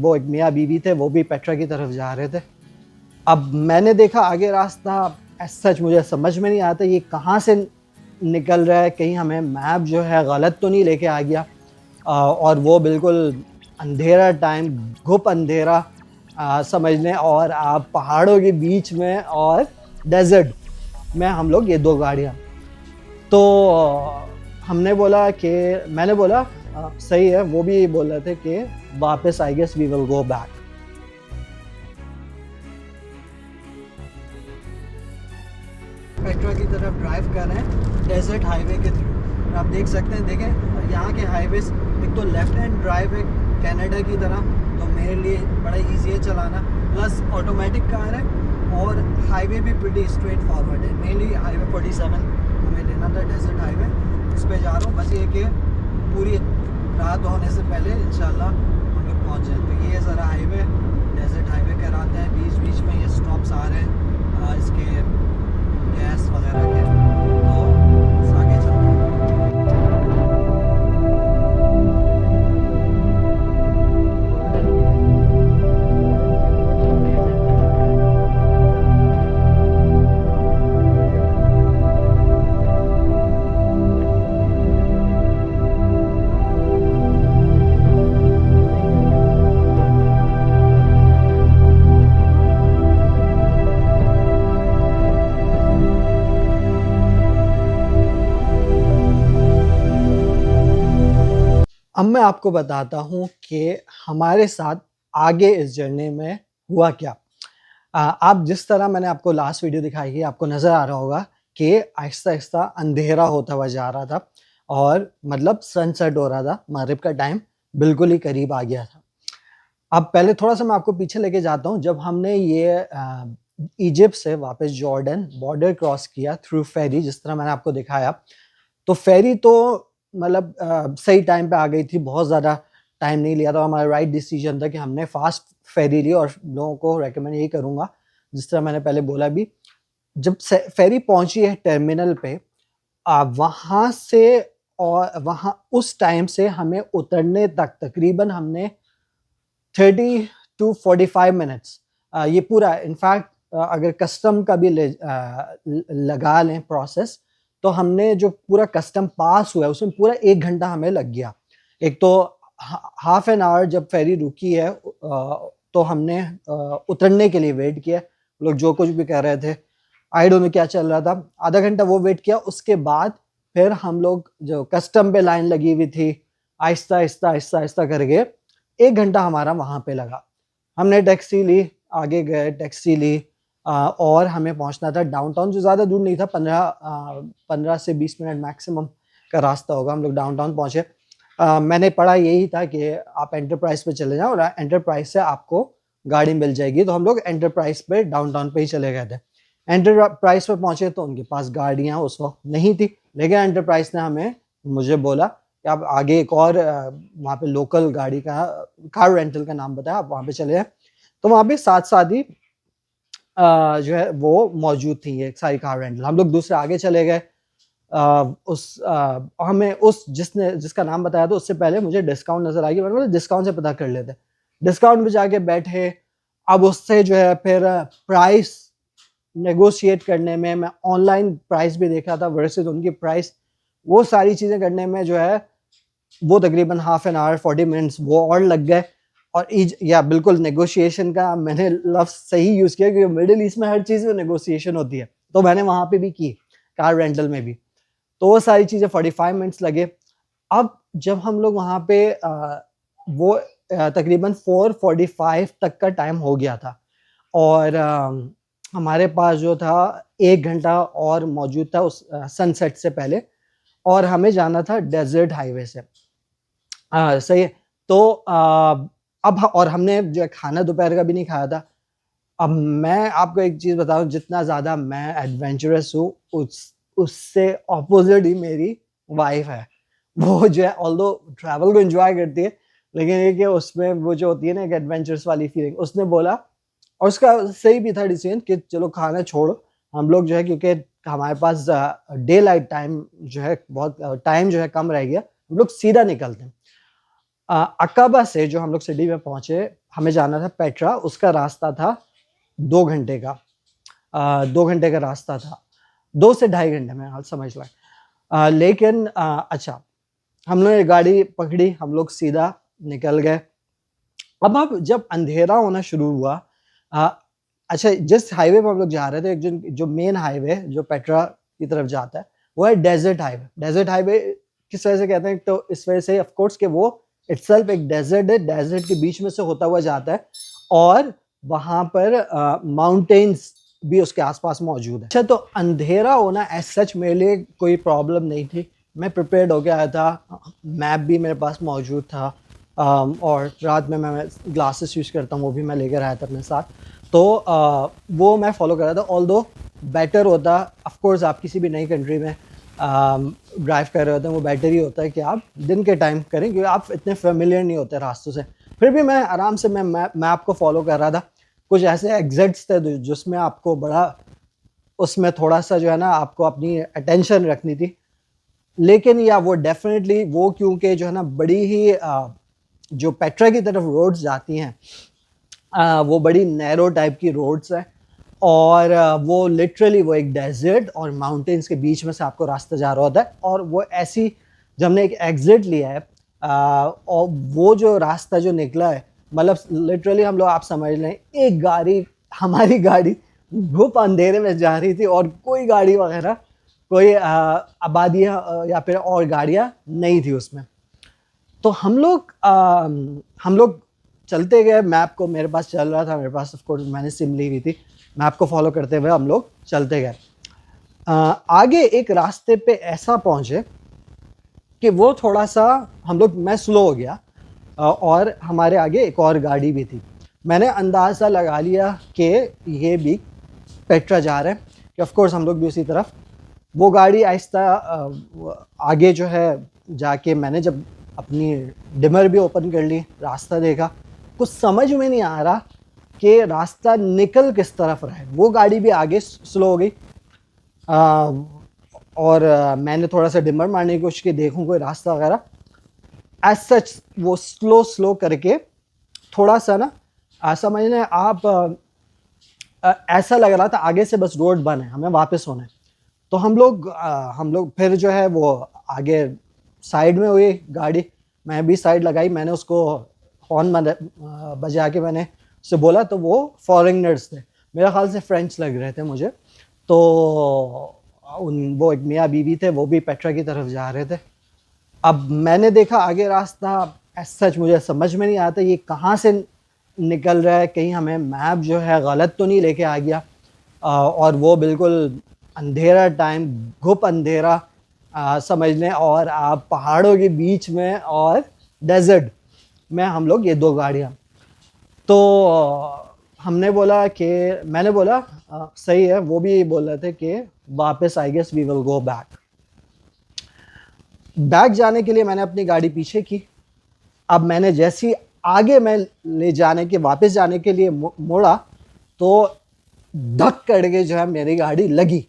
वो एक मियाँ बीवी थे, वो भी पेट्रा की तरफ जा रहे थे। अब मैंने देखा आगे रास्ता, एज सच मुझे समझ में नहीं आता ये कहाँ से निकल रहा है, कहीं हमें मैप जो है गलत तो नहीं लेके आ गया। और वो बिल्कुल अंधेरा टाइम, घुप अंधेरा समझ लें, और आप पहाड़ों के बीच में और डेजर्ट में हम लोग, ये 2 गाड़ियाँ। तो हमने बोला कि मैंने बोला सही है, वो भी बोल रहे थे कि वापस I guess we will go back. Petra की तरफ ड्राइव कर रहे हैं डेजर्ट हाईवे के थ्रू। आप देख सकते हैं, देखें यहाँ के हाईवेज, एक तो लेफ्ट हैंड ड्राइव है कनाडा की तरह, तो मेरे लिए बड़ा इजी है चलाना, प्लस ऑटोमेटिक कार है और हाईवे भी प्रीटी स्ट्रेट फॉरवर्ड है। मेनली हाईवे 47 हमें लेना था, डेजर्ट हाईवे, उस पर जा रहा हूँ। बस ये कि पूरी रात होने से पहले इंशाल्लाह हम लोग पहुँच जाए। तो ये ज़रा हाईवे, डेजर्ट हाईवे कराते हैं, बीच बीच में ये स्टॉप्स आ रहे हैं इसके गैस वगैरह के, तो आगे चलते हैं। अब मैं आपको बताता हूँ कि हमारे साथ आगे इस जर्नी में हुआ क्या। आप जिस तरह मैंने आपको लास्ट वीडियो दिखाई है, आपको नज़र आ रहा होगा कि आहिस्ता आहिस्ता अंधेरा होता हुआ जा रहा था और मतलब सनसेट हो रहा था, मगरिब का टाइम बिल्कुल ही करीब आ गया था। अब पहले थोड़ा सा मैं आपको पीछे लेके जाता हूँ। जब हमने ये इजिप्ट से वापस जॉर्डन बॉर्डर क्रॉस किया थ्रू फेरी, जिस तरह मैंने आपको दिखाया, तो फेरी तो मतलब सही टाइम पे आ गई थी, बहुत ज़्यादा टाइम नहीं लिया था। हमारा राइट डिसीजन था कि हमने फास्ट फेरी ली, और लोगों को रेकमेंड यही करूँगा, जिस तरह मैंने पहले बोला भी, जब फेरी पहुंची है टर्मिनल पे, वहाँ से, और वहाँ उस टाइम से हमें उतरने तक तकरीबन हमने 30 to 45 मिनट्स, ये पूरा इनफैक्ट अगर कस्टम का भी लगा लें प्रोसेस, तो हमने जो पूरा कस्टम पास हुआ है उसमें पूरा 1 घंटा हमें लग गया। एक तो हाफ एन आवर जब फेरी रुकी है, तो हमने उतरने के लिए वेट किया। लोग जो कुछ भी कर रहे थे, आई डोंट नो क्या चल रहा था, आधा घंटा वो वेट किया। उसके बाद फिर हम लोग, जो कस्टम पे लाइन लगी हुई थी, आहिस्ता आहिस्ता आहिस्ता आहिस्ता करके 1 घंटा हमारा वहाँ पे लगा। हमने टैक्सी ली, आगे गए, टैक्सी ली, और हमें पहुँचना था डाउनटाउन, जो ज़्यादा दूर नहीं था, 15 से 20 मिनट मैक्सिमम का रास्ता होगा। हम लोग डाउनटाउन पहुँचे। मैंने पढ़ा यही था कि आप एंटरप्राइज पे चले जाओ और एंटरप्राइज से आपको गाड़ी मिल जाएगी, तो हम लोग एंटरप्राइज पे, डाउनटाउन पे ही चले गए थे। एंटरप्राइज पे पहुँचे तो उनके पास गाड़ियाँ उस वक्त नहीं थी, लेकिन एंटरप्राइज ने मुझे बोला कि आप आगे एक और वहाँ पे लोकल गाड़ी का, कार रेंटल का नाम बताया, आप वहाँ पे चले जाए। तो वहाँ पे साथ साथ ही जो है वो मौजूद थी ये सारी कार रेंटल। हम लोग दूसरे आगे चले गए। हमें जिसका नाम बताया था, उससे पहले मुझे डिस्काउंट नजर आ गया। मैंने बोला डिस्काउंट से पता कर लेते। डिस्काउंट पे जाके बैठे, अब उससे जो है फिर प्राइस नेगोशिएट करने में, मैं ऑनलाइन प्राइस भी देखा था वर्सेस उनकी प्राइस, वो सारी चीज़ें करने में जो है वो तकरीबन हाफ एन आवर 40 मिनट्स वो और लग गए। और या बिल्कुल नेगोशिएशन का मैंने लफ्ज़ सही यूज़ किया, क्योंकि मिडिल ईस्ट में हर चीज़ में नेगोशिएशन होती है, तो मैंने वहाँ पे भी की, कार रेंटल में भी। तो वो सारी चीज़ें 45 मिनट्स लगे। अब जब हम लोग वहाँ पे वो तकरीबन 4:45 तक का टाइम हो गया था, और हमारे पास जो था 1 घंटा और मौजूद था उस सनसेट से पहले, और हमें जाना था डेजर्ट हाईवे से। सही है। तो अब और हमने जो है खाना दोपहर का भी नहीं खाया था। अब मैं आपको एक चीज़ बताऊँ, जितना ज़्यादा मैं एडवेंचरस हूँ, उससे ऑपोज़िट ही मेरी वाइफ़ है। वो जो है ऑल्दो ट्रैवल को एन्जॉय करती है, लेकिन ये कि उसमें वो जो होती है ना एक एडवेंचरस वाली फीलिंग, उसने बोला, और उसका सही भी था डिसीजन, कि चलो खाना छोड़ो, हम लोग जो है, क्योंकि हमारे पास डे लाइट टाइम जो है बहुत टाइम जो है कम रह गया, हम लोग सीधा निकलते हैं। अकाबा से जो हम लोग सिटी में पहुंचे, हमें जाना था पेट्रा, उसका रास्ता था 2 घंटे का। 2 घंटे का रास्ता था, 2 से ढाई घंटे में, हाल समझ लें। लेकिन अच्छा, हम लोग गाड़ी पकड़ी, हम लोग सीधा निकल गए। अब जब अंधेरा होना शुरू हुआ, अच्छा, जिस हाईवे पर हम लोग जा रहे थे, जो मेन हाईवे जो पेट्रा की तरफ जाता है, वो है डेजर्ट हाईवे। डेजर्ट हाईवे किस वजह से कहते हैं, तो इस वजह से ऑफ कोर्स कि वो इटसेल्फ एक डेजर्ट है, डेजर्ट के बीच में से होता हुआ जाता है और वहां पर माउंटेन्स भी उसके आसपास मौजूद है। अच्छा, तो अंधेरा होना एज सच मेरे लिए कोई प्रॉब्लम नहीं थी, मैं प्रिपेयर्ड होके आया था, मैप भी मेरे पास मौजूद था, और रात में मैं ग्लासेस यूज़ करता हूँ, वो भी मैं लेकर आया था अपने साथ। तो वो मैं फॉलो कर रहा था। ऑल्दो बेटर होता, ऑफ कोर्स आप किसी भी नई कंट्री में ड्राइव कर रहे होते हैं, वो बेटर ही होता है कि आप दिन के टाइम करें, क्योंकि आप इतने फेमिलियर नहीं होते रास्तों से। फिर भी मैं आराम से मैं मैप को फॉलो कर रहा था। कुछ ऐसे एग्जिट्स थे जिसमें आपको बड़ा, उसमें थोड़ा सा जो है ना, आपको अपनी अटेंशन रखनी थी। लेकिन या वो डेफिनेटली वो, क्योंकि जो है ना बड़ी ही जो पेट्रा की तरफ रोड्स जाती हैं, वो बड़ी नैरो टाइप की रोड्स है, और वो लिटरली वो एक डेजर्ट और माउंटेन्स के बीच में से आपको रास्ता जा रहा होता है। और वो ऐसी, जब हमने एक एग्जिट लिया है, और वो जो रास्ता जो निकला है, मतलब लिटरली हम लोग, आप समझ लें, एक गाड़ी, हमारी गाड़ी घुप अंधेरे में जा रही थी और कोई गाड़ी वगैरह, कोई आबादियाँ या फिर और गाड़ियाँ नहीं थी उसमें। तो हम लोग चलते गए, मैप को मेरे पास चल रहा था, मेरे पास ऑफ कोर्स मैंने सिम ली हुई थी, मैप को फॉलो करते हुए हम लोग चलते गए। आगे एक रास्ते पे ऐसा पहुंचे कि वो थोड़ा सा मैं स्लो हो गया, और हमारे आगे एक और गाड़ी भी थी। मैंने अंदाज़ा लगा लिया कि ये भी पेट्रा जा रहे हैं, कि ऑफ कोर्स हम लोग भी उसी तरफ। वो गाड़ी आहिस्ता आगे जो है जाके, मैंने जब अपनी डिमर भी ओपन कर ली, रास्ता देखा, कुछ समझ में नहीं आ रहा कि रास्ता निकल किस तरफ रहा है। वो गाड़ी भी आगे स्लो हो गई, और मैंने थोड़ा सा डिमर मारने की कोशिश की, देखूं कोई रास्ता वगैरह। एज सच वो स्लो करके थोड़ा सा ना, समझ लें आप, ऐसा लग रहा था आगे से बस रोड बंद है, हमें वापस होना है। तो हम लोग फिर जो है वो आगे साइड में हुई गाड़ी, मैं भी साइड लगाई, मैंने उसको हॉर्न बजा के मैंने उससे बोला, तो वो फॉरेनर्स थे, मेरे ख्याल से फ्रेंच लग रहे थे मुझे। तो वो एक मियाँ बीवी थे, वो भी पेट्रा की तरफ जा रहे थे। अब मैंने देखा आगे रास्ता, सच मुझे समझ में नहीं आता ये कहाँ से निकल रहा है, कहीं हमें मैप जो है गलत तो नहीं लेके आ गया। और वो बिल्कुल अंधेरा टाइम, घुप अंधेरा, समझ लें, और आप पहाड़ों के बीच में और डेजर्ट में हम लोग, ये दो गाड़ियाँ। तो मैंने बोला सही है, वो भी बोल रहे थे कि वापस I guess we will go back जाने के लिए मैंने अपनी गाड़ी पीछे की। अब मैंने जैसी आगे मैं ले जाने के, वापस जाने के लिए मोड़ा, तो धक करके जो है मेरी गाड़ी लगी।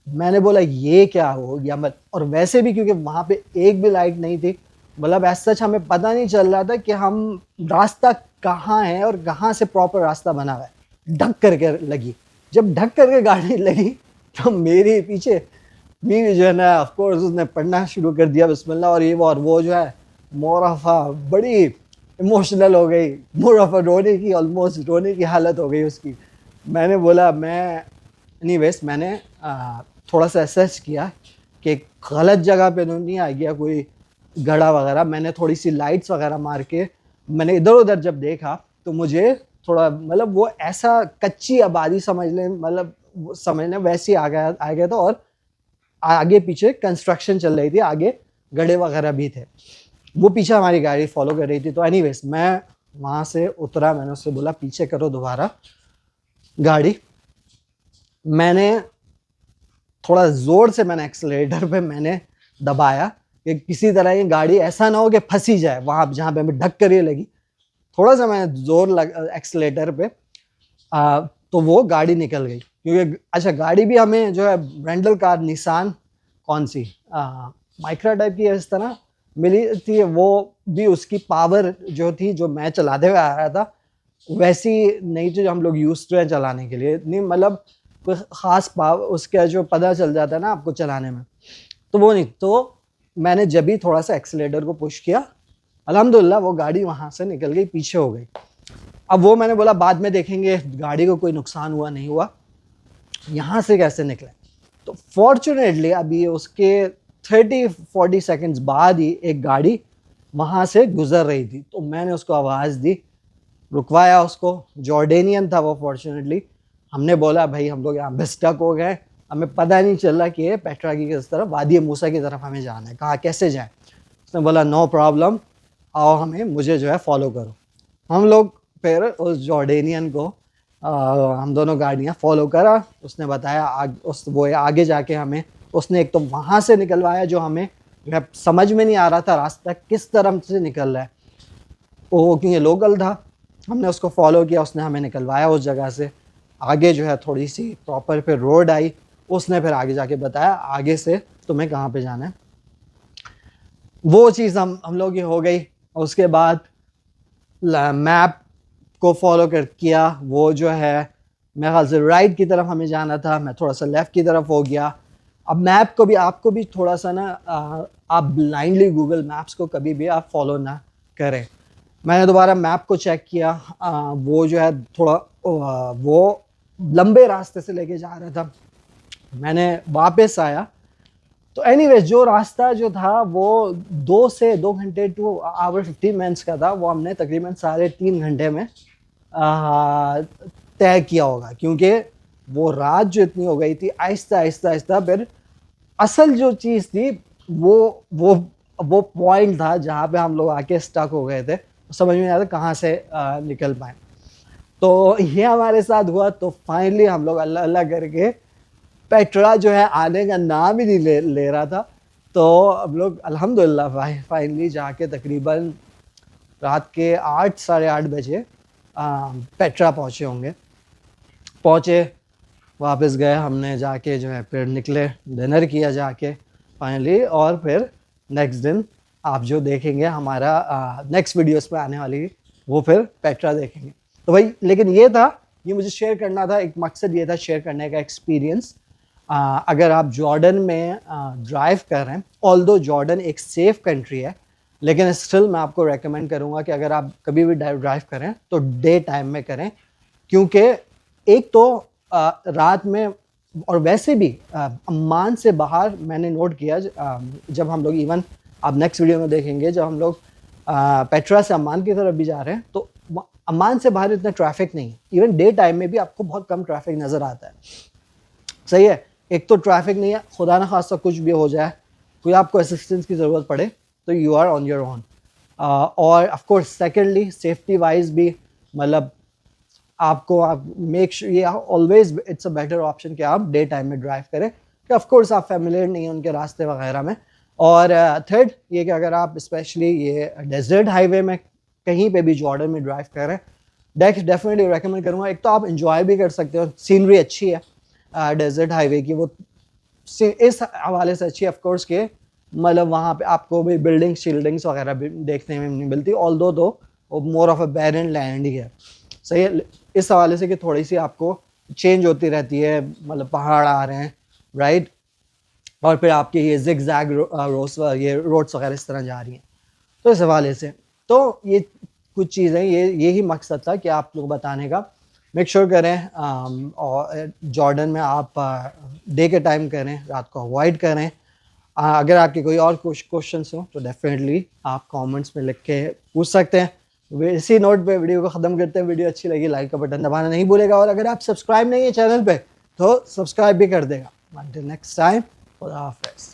मैंने बोला ये क्या हो गया मत। और वैसे भी क्योंकि वहाँ पे एक भी लाइट नहीं थी, मतलब ऐसा सच हमें पता नहीं चल रहा था कि हम रास्ता कहाँ है और कहाँ से प्रॉपर रास्ता बना हुआ है। ढक करके लगी, जब ढक करके गाड़ी लगी, तो मेरे पीछे बीवी जो है ना, ऑफ कोर्स उसने पढ़ना शुरू कर दिया बिस्मिल्लाह, और वो जो है मोरफा बड़ी इमोशनल हो गई, मोरफा रोने की, ऑलमोस्ट रोने की हालत हो गई उसकी। मैंने बोला, मैंने थोड़ा सा एसेस किया कि गलत जगह पे तो नहीं आ गया कोई गड़ा वगैरह। मैंने थोड़ी सी लाइट्स वगैरह मार के मैंने इधर उधर जब देखा, तो मुझे थोड़ा, मतलब वो ऐसा कच्ची आबादी समझ लें, मतलब समझ लें वैसे आ गया था, और आगे पीछे कंस्ट्रक्शन चल रही थी, आगे गड्ढे वगैरह भी थे, वो पीछे हमारी गाड़ी फॉलो कर रही थी। तो एनीवेज मैं वहाँ से उतरा, मैंने उससे बोला पीछे करो दोबारा गाड़ी। मैंने थोड़ा ज़ोर से मैंने एक्सीलरेटर पे मैंने दबाया कि किसी तरह ये गाड़ी ऐसा ना हो कि फंसी जाए वहाँ जहाँ पे हमें ढक कर ये लगी। थोड़ा सा मैंने ज़ोर एक्सीलरेटर पे, तो वो गाड़ी निकल गई। क्योंकि अच्छा, गाड़ी भी हमें जो है रेंटल कार निसान, कौन सी माइक्रा टाइप की है इस तरह, मिली थी वो भी उसकी पावर जो थी, जो मैं चलाते हुए आ रहा था वैसी नहीं थी जो हम लोग यूज टू हैं चलाने के लिए। इतनी मतलब कोई ख़ास पावर उसका जो पता चल जाता है ना आपको चलाने में, तो वो नहीं। तो मैंने जब भी थोड़ा सा एक्सीलेटर को पुश किया, अल्हम्दुलिल्लाह वो गाड़ी वहाँ से निकल गई, पीछे हो गई। अब वो मैंने बोला बाद में देखेंगे, गाड़ी को कोई नुकसान हुआ नहीं हुआ, यहाँ से कैसे निकले। तो फॉर्चुनेटली अभी उसके 30-40 सेकंड्स बाद ही एक गाड़ी वहाँ से गुजर रही थी, तो मैंने उसको आवाज़ दी, रुकवाया उसको। जॉर्डेनियन था वो फॉर्चुनेटली। हमने बोला भाई हम लोग यहाँ पे स्टक हो गए, हमें पता नहीं चल रहा कि ये पेट्रा की किस तरफ, वादी मूसा की तरफ हमें जाना है, कहाँ कैसे जाए। उसने बोला नो प्रॉब्लम, आओ हमें मुझे जो है फॉलो करो। हम लोग फिर उस जॉर्डेनियन को हम दोनों गाड़ियाँ फॉलो करा। उसने बताया वो आगे जाके हमें उसने एक तो वहाँ से निकलवाया जो हमें जो है समझ में नहीं आ रहा था रास्ता किस तरफ से निकल रहा है, वो क्योंकि लोकल था। हमने उसको फॉलो किया, उसने हमें निकलवाया उस जगह से। आगे जो है थोड़ी सी प्रॉपर फिर रोड आई, उसने फिर आगे जाके बताया आगे से तुम्हें कहाँ पे जाना है। वो चीज़ हम लोग की हो गई। उसके बाद मैप को फॉलो कर किया, वो जो है मेरे ख्याल से राइट की तरफ हमें जाना था, मैं थोड़ा सा लेफ़्ट की तरफ हो गया। अब मैप को भी आपको भी थोड़ा सा ना आप ब्लाइंडली गूगल मैप्स को कभी भी आप फॉलो ना करें। मैंने दोबारा मैप को चेक किया, वो जो है थोड़ा वो लंबे रास्ते से लेके जा रहा था। मैंने वापस आया तो एनीवेज जो रास्ता जो था वो 2 से 2 घंटे टू आवर 50 मिनट्स का था, वो हमने तकरीबन 3.5 घंटे में तय किया होगा, क्योंकि वो रात जो इतनी हो गई थी। आहिस्ता आहिस्ता आहिस्ता फिर असल जो चीज़ थी वो वो वो पॉइंट था जहाँ पे हम लोग आके स्टक हो गए थे, समझ में नहीं आता कहाँ से निकल पाए। तो ये हमारे साथ हुआ। तो फाइनली हम लोग अल्लाह अल्लाह करके पेट्रा जो है आने का नाम ही नहीं ले रहा था। तो हम लोग अल्हम्दुलिल्लाह फाइनली जाके तकरीबन रात के 8 साढ़े 8 बजे पेट्रा पहुँचे होंगे। पहुँचे, वापस गए, हमने जाके जो है फिर निकले, डिनर किया जाके फाइनली। और फिर नेक्स्ट दिन आप जो देखेंगे हमारा नेक्स्ट वीडियोस में आने वाली, वो फिर पेट्रा देखेंगे। तो भाई लेकिन ये था, ये मुझे शेयर करना था, एक मकसद ये था शेयर करने का एक्सपीरियंस। अगर आप जॉर्डन में ड्राइव कर रहे हैं, ऑल्दो जॉर्डन एक सेफ़ कंट्री है, लेकिन स्टिल मैं आपको रेकमेंड करूँगा कि अगर आप कभी भी ड्राइव करें तो डे टाइम में करें, क्योंकि एक तो रात में, और वैसे भी अम्मान से बाहर मैंने नोट किया जब हम लोग, इवन आप नेक्स्ट वीडियो में देखेंगे, जब हम लोग पेट्रा से अम्मान की तरफ भी जा रहे हैं तो अम्मान से बाहर इतना ट्रैफिक नहीं है। इवन डे टाइम में भी आपको बहुत कम ट्रैफिक नज़र आता है। सही है, एक तो ट्रैफिक नहीं है, खुदा ना खास्ता कुछ भी हो जाए, कोई आपको असिस्टेंस की ज़रूरत पड़े तो you are on your own. और of course secondly safety wise भी मतलब आपको आप मेक श्योर, ये always it's a better option कि आप डे टाइम में ड्राइव करें, कि ऑफ कोर्स आप फेमिलियर नहीं हैं उनके रास्ते वगैरह में। और थर्ड ये कि अगर आप स्पेशली ये डेजर्ट हाईवे में कहीं पे भी जॉर्डन में ड्राइव करें, डेफिनेटली रेकमेंड करूँगा। एक तो आप इंजॉय भी कर सकते हो, सीनरी अच्छी है डेजर्ट हाईवे की, वो इस हवाले से अच्छी है ऑफकोर्स के मतलब वहाँ पे आपको भी बिल्डिंग्स वगैरह भी देखने में नहीं मिलती, ऑल्दो तो वो more of a barren land ही है। सही है, इस हवाले से कि थोड़ी सी आपको चेंज होती रहती है, मतलब पहाड़ आ रहे हैं राइट, और फिर आपके ये जिगजैग ये रोड्स वगैरह इस तरह जा रही हैं, तो इस हवाले से तो ये कुछ चीज़ें, यही मकसद था कि आप लोग बताने का। मेक श्योर करें और जॉर्डन में आप डे के टाइम करें, रात को अवॉइड करें। अगर आपके कोई और क्वेश्चंस हो तो डेफिनेटली आप कमेंट्स में लिख के पूछ सकते हैं। इसी नोट पे वीडियो को ख़त्म करते हैं। वीडियो अच्छी लगी लाइक का बटन दबाना नहीं भूलेगा, और अगर आप सब्सक्राइब नहीं है चैनल पे तो सब्सक्राइब भी कर देगा। Until next time, खुदा हाफ़िज़।